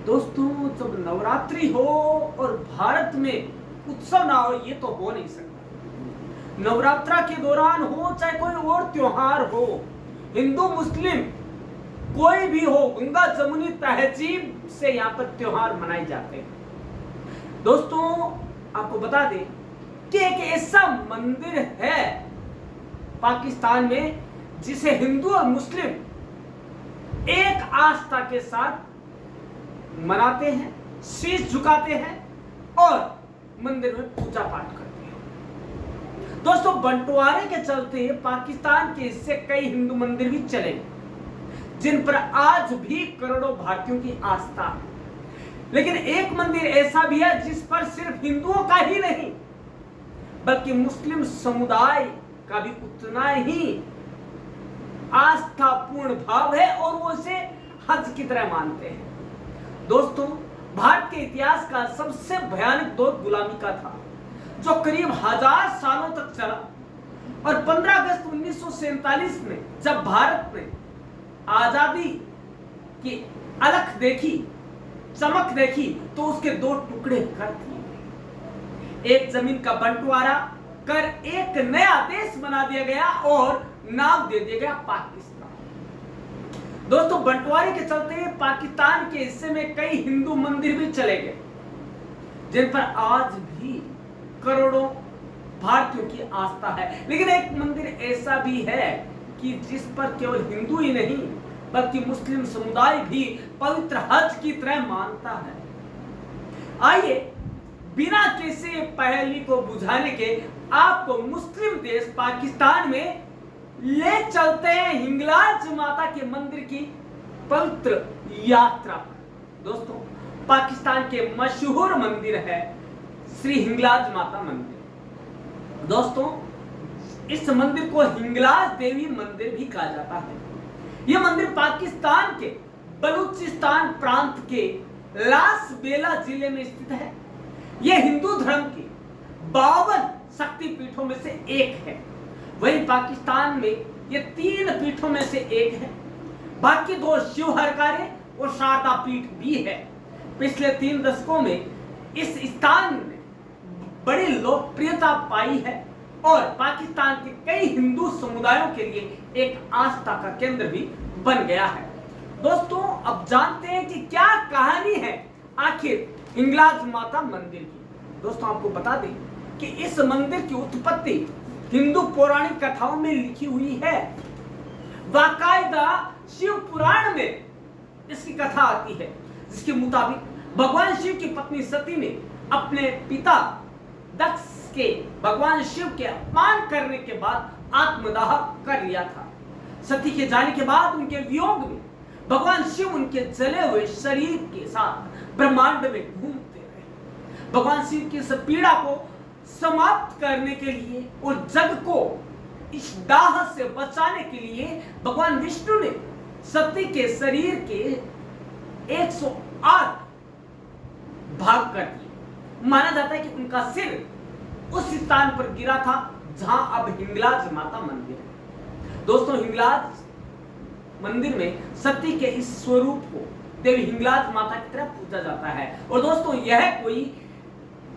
दोस्तों, जब नवरात्रि हो और भारत में उत्सव ना हो, ये तो हो नहीं सकता। नवरात्रा के दौरान हो चाहे कोई और त्योहार हो, हिंदू मुस्लिम कोई भी हो, गंगा जमुनी तहजीब से यहाँ पर त्योहार मनाए जाते हैं। दोस्तों, आपको बता दें कि एक ऐसा मंदिर है पाकिस्तान में जिसे हिंदू और मुस्लिम एक आस्था के साथ मनाते हैं, शीश झुकाते हैं और मंदिर में पूजा पाठ करते हैं। दोस्तों, बंटवारे के चलते पाकिस्तान के हिस्से कई हिंदू मंदिर भी चले जिन पर आज भी करोड़ों भारतीयों की आस्था है। लेकिन एक मंदिर ऐसा भी है जिस पर सिर्फ हिंदुओं का ही नहीं बल्कि मुस्लिम समुदाय का भी उतना ही आस्थापूर्ण भाव है और वो इसे हज की तरह मानते हैं। दोस्तों, भारत के इतिहास का सबसे भयानक दौर गुलामी का था, जो करीब 1000 सालों तक चला। और 15 अगस्त 1947 में जब भारत ने आजादी की अलख देखी, चमक देखी, तो उसके दो टुकड़े कर दिए। एक जमीन का बंटवारा कर एक नया देश बना दिया गया और नाम दे दिया गया पाकिस्तान। दोस्तों, बंटवारे के चलते पाकिस्तान के हिस्से में कई हिंदू मंदिर भी चले गए जिन पर आज भी करोड़ों भारतीयों की आस्था है। लेकिन एक मंदिर ऐसा भी है कि जिस पर केवल हिंदू ही नहीं बल्कि मुस्लिम समुदाय भी पवित्र हज की तरह मानता है। आइए, बिना किसी पहेली को बुझाने के आपको मुस्लिम देश पाकिस्तान में ले चलते हैं हिंगलाज माता के मंदिर की पवित्र यात्रा पर। दोस्तों, पाकिस्तान के मशहूर मंदिर है श्री हिंगलाज माता मंदिर। दोस्तों, इस मंदिर को हिंगलाज देवी मंदिर भी कहा जाता है। यह मंदिर पाकिस्तान के बलूचिस्तान प्रांत के लास बेला जिले में स्थित है। यह हिंदू धर्म की 52 शक्तिपीठों में से एक है। वहीं पाकिस्तान में ये 3 पीठों में से एक है। बाकी 2 शिव हरकारे और शारदा पीठ भी है। पिछले 3 दशकों में इस स्थान ने बड़ी लोकप्रियता पाई है और पाकिस्तान के कई हिंदू समुदायों के लिए एक आस्था का केंद्र भी बन गया है। दोस्तों, अब जानते हैं कि क्या कहानी है आखिर हिंगलाज माता मंदिर की। दोस्तों, आपको बता दें कि इस मंदिर की उत्पत्ति हिंदू पौराणिक कथाओं में लिखी हुई है। बाकायदा शिव पुराण में इसकी कथा आती है, जिसके मुताबिक भगवान शिव की पत्नी सती ने अपने पिता दक्ष के भगवान शिव के अपमान करने के बाद आत्मदाह कर लिया था। सती के जाने के बाद उनके वियोग में भगवान शिव उनके जले हुए शरीर के साथ ब्रह्मांड में घूमते रहे। भगवान शिव की इस पीड़ा को समाप्त करने के लिए और जग को इस दाह से बचाने के लिए भगवान विष्णु ने सती के शरीर के 108 भाग कर दिए। माना जाता है कि उनका सिर उस स्थान पर गिरा था जहां अब हिंगलाज माता मंदिर है। दोस्तों, हिंगलाज मंदिर में सती के इस स्वरूप को देवी हिंगलाज माता की तरह पूजा जाता है। और दोस्तों, यह कोई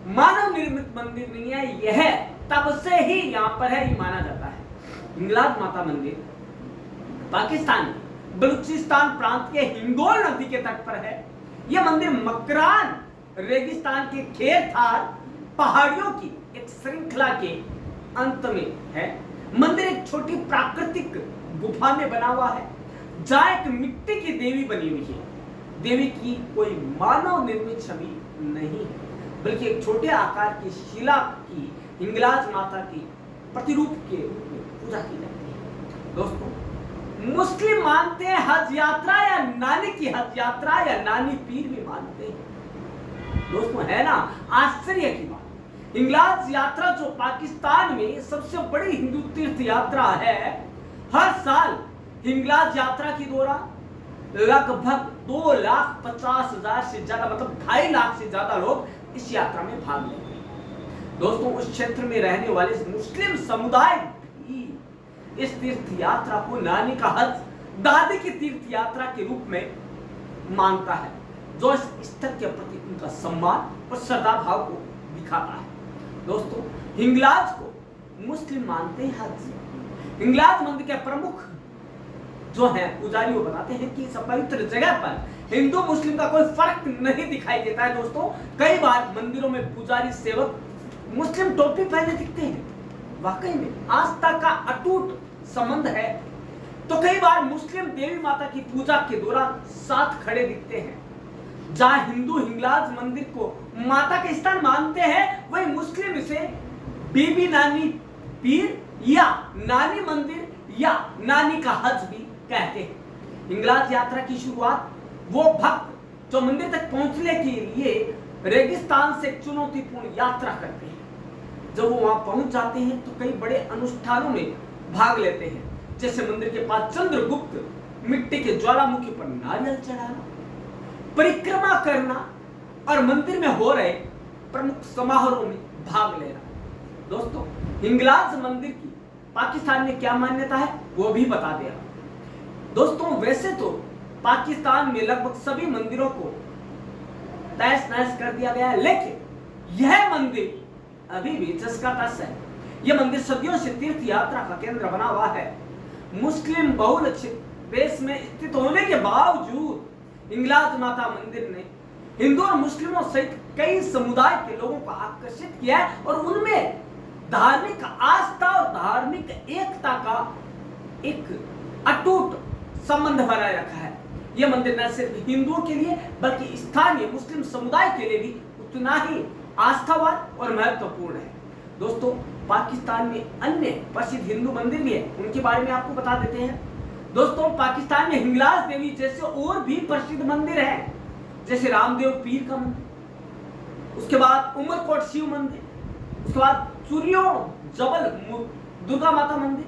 मानव निर्मित मंदिर नहीं है, यह तब से ही यहाँ पर है, ये माना जाता है। हिंगलाज माता मंदिर पाकिस्तान बलूचिस्तान प्रांत के हिंगोल नदी के तट पर है। यह मंदिर मकरान रेगिस्तान के खेर थार पहाड़ियों की एक श्रृंखला के अंत में है। मंदिर एक छोटी प्राकृतिक गुफा में बना हुआ है जहां एक मिट्टी की देवी बनी हुई है। देवी की कोई मानव निर्मित छवि नहीं है बल्कि एक छोटे आकार की शिला की हिंगलाज माता की प्रतिरूप के रूप में पूजा की जाती है। दोस्तों, मुस्लिम मानते हैं हज यात्रा या नानी की हज यात्रा या नानी पीर भी मानते हैं। दोस्तों, है ना आश्चर्य की बात, हिंगलाज यात्रा जो पाकिस्तान में सबसे बड़ी हिंदू तीर्थ यात्रा है, हर साल हिंगलाज यात्रा के दौरान लगभग 2,50,000 से ज्यादा, मतलब 2.5 लाख से ज्यादा लोग इस यात्रा में भाग लेते हैं। दोस्तों, उस क्षेत्र में रहने वाले मुस्लिम समुदाय भी इस तीर्थ यात्रा को नानी का हज, दादी की तीर्थ यात्रा के रूप में मानता है। जो इस स्थल के प्रति उनका सम्मान और श्रद्धा भाव को दिखाता है। दोस्तों, हिंगलाज को मुस्लिम मानते हैं हद से। हिंगलाज मंदिर के प्रमुख जो है पुजारी वो बताते हैं कि इस पवित्र जगह पर हिंदू मुस्लिम का कोई फर्क नहीं दिखाई देता है। दोस्तों, कई बार मंदिरों में पुजारी सेवक मुस्लिम टोपी पहने दिखते हैं। वाकई में आस्था का अटूट संबंध है। तो कई बार मुस्लिम देवी माता की पूजा के दौरान साथ खड़े दिखते हैं। जहां हिंदू हिंगलाज मंदिर को माता के स्थान मानते हैं, वही मुस्लिम इसे बीबी नानी पीर या नानी मंदिर या नानी का हज भी कहते हैं। हिंगलाज यात्रा की शुरुआत वो भक्त जो मंदिर तक पहुंचने के लिए रेगिस्तान से चुनौतीपूर्ण यात्रा करते हैं, जब वो वहां पहुंच जाते हैं तो कई बड़े अनुष्ठानों में भाग लेते हैं, जैसे मंदिर के पास चंद्रगुप्त मिट्टी के ज्वालामुखी पर नारियल चढ़ाना, परिक्रमा करना और मंदिर में हो रहे प्रमुख समारोहों में भाग लेना। दोस्तों, हिंगलाज मंदिर की पाकिस्तान में क्या मान्यता है वो भी बता दे रहा हूं। दोस्तों, वैसे तो पाकिस्तान में लगभग सभी मंदिरों को तहस नहस कर दिया गया है, लेकिन यह मंदिर अभी भी जस का तस है। यह मंदिर सदियों से तीर्थ यात्रा का केंद्र बना हुआ है। मुस्लिम बहुल देश में स्थित होने के बावजूद हिंगलाज माता मंदिर ने हिंदू और मुस्लिमों सहित कई समुदाय के लोगों को आकर्षित किया है और उनमें धार्मिक आस्था और धार्मिक एकता का एक अटूट संबंध बनाए रखा है। यह मंदिर न सिर्फ हिंदुओं के लिए बल्कि स्थानीय मुस्लिम समुदाय के लिए भी उतना ही आस्थावान और महत्वपूर्ण है। दोस्तों, पाकिस्तान में अन्य प्रसिद्ध हिंदू मंदिर भी है, उनके बारे में आपको बता देते हैं। दोस्तों, पाकिस्तान में हिंगलाज देवी जैसे और भी प्रसिद्ध मंदिर हैं, जैसे रामदेव पीर का मंदिर, उसके बाद उमरकोट शिव मंदिर, उसके बाद चुरियो जबल दुर्गा माता मंदिर,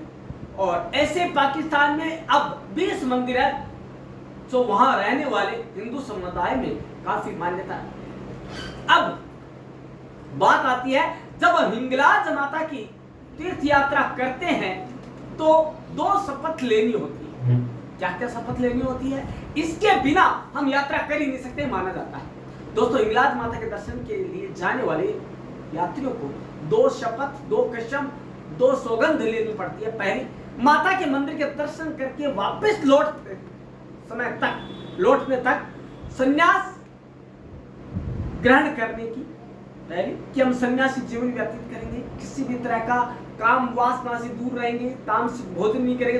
और ऐसे पाकिस्तान में अब 20 मंदिर है जो वहां रहने वाले हिंदू समुदाय में काफी मान्यता है। अब बात आती है, जब हिंगलाज माता की तीर्थ यात्रा करते हैं तो 2 शपथ लेनी होती है। क्या क्या शपथ लेनी होती है? इसके बिना हम यात्रा कर ही नहीं सकते माना जाता है। दोस्तों, हिंगलाज माता के दर्शन के लिए जाने वाले यात्रियों को 2 शपथ, 2 कसम, 2 सौगंध लेनी पड़ती है। पहली, माता के मंदिर के दर्शन करके वापस लौटने तक संन्यास ग्रहण करने की, पहली कि हम सन्यासी जीवन व्यतीत करेंगे, किसी भी तरह का काम वासना से दूर रहेंगे, तामसिक भोजन नहीं करेंगे।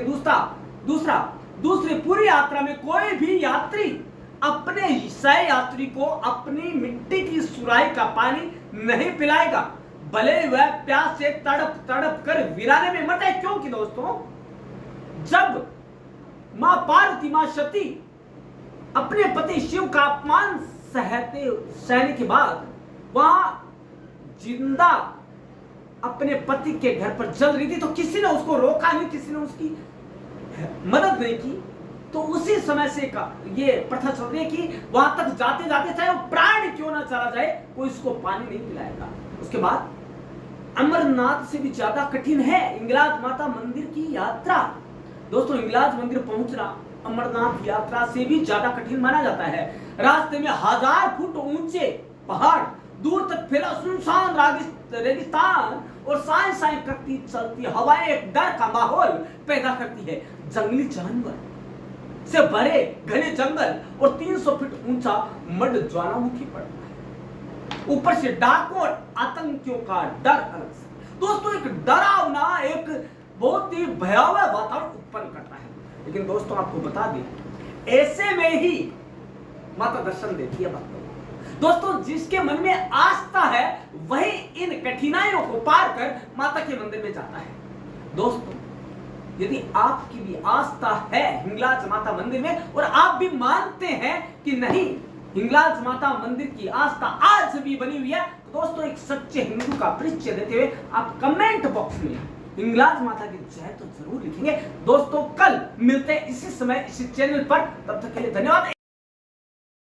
दूसरी पूरी यात्रा में कोई भी यात्री अपने सह यात्री को अपनी मिट्टी की सुराही का पानी नहीं पिलाएगा, भले वह प्यास से तड़प तड़प कर वीराने में मर जाए। क्योंकि दोस्तों, जब मां पार्वती, मां सती अपने पति शिव का अपमान सहने के बाद वहां जिंदा अपने पति के घर पर जल रही थी, तो किसी ने उसको रोका नहीं, किसी ने उसकी मदद नहीं की। तो उसी समय से ये प्रथा चल रही है कि वहां तक जाते जाते चाहे वो प्राण क्यों ना चला जाए, कोई उसको पानी नहीं पिलाएगा। उसके बाद अमरनाथ से भी ज्यादा कठिन है हिंगलाज माता मंदिर की यात्रा। दोस्तों, हिंगलाज मंदिर पहुंचना अमरनाथ यात्रा से भी ज्यादा कठिन माना जाता है। रास्ते में 1000 फुट ऊंचे पहाड़, दूर तक फैला सुनसान रेगिस्तान और साए साए करती चलती हवाएं एक डर का माहौल पैदा करती है। जंगली जानवर से भरे घने जंगल और 300 फीट ऊंचा मड ज्वालामुखी पड़ता है। ऊपर से डाकुओं और आतंकियों का डर अलग से। दोस्तों, एक डरावना, एक बहुत ही भयावह वातावरण उत्पन्न करता है। लेकिन दोस्तों, आपको बता दें, ऐसे में ही माता दर्शन देती है भक्तों। दोस्तों, जिसके मन में आस्था है वही इन कठिनाइयों को पार कर माता के मंदिर में जाता है। दोस्तों, यदि आपकी भी आस्था है हिंगलाज माता मंदिर में और आप भी मानते हैं कि नहीं, हिंगलाज माता मंदिर की आस्था आज भी बनी हुई है, तो दोस्तों, एक सच्चे हिंदू का परिचय देते हुए आप कमेंट बॉक्स में हिंगलाज माता की जय तो जरूर लिखेंगे। दोस्तों, कल मिलते हैं इसी समय इसी चैनल पर। तब तक के लिए धन्यवाद।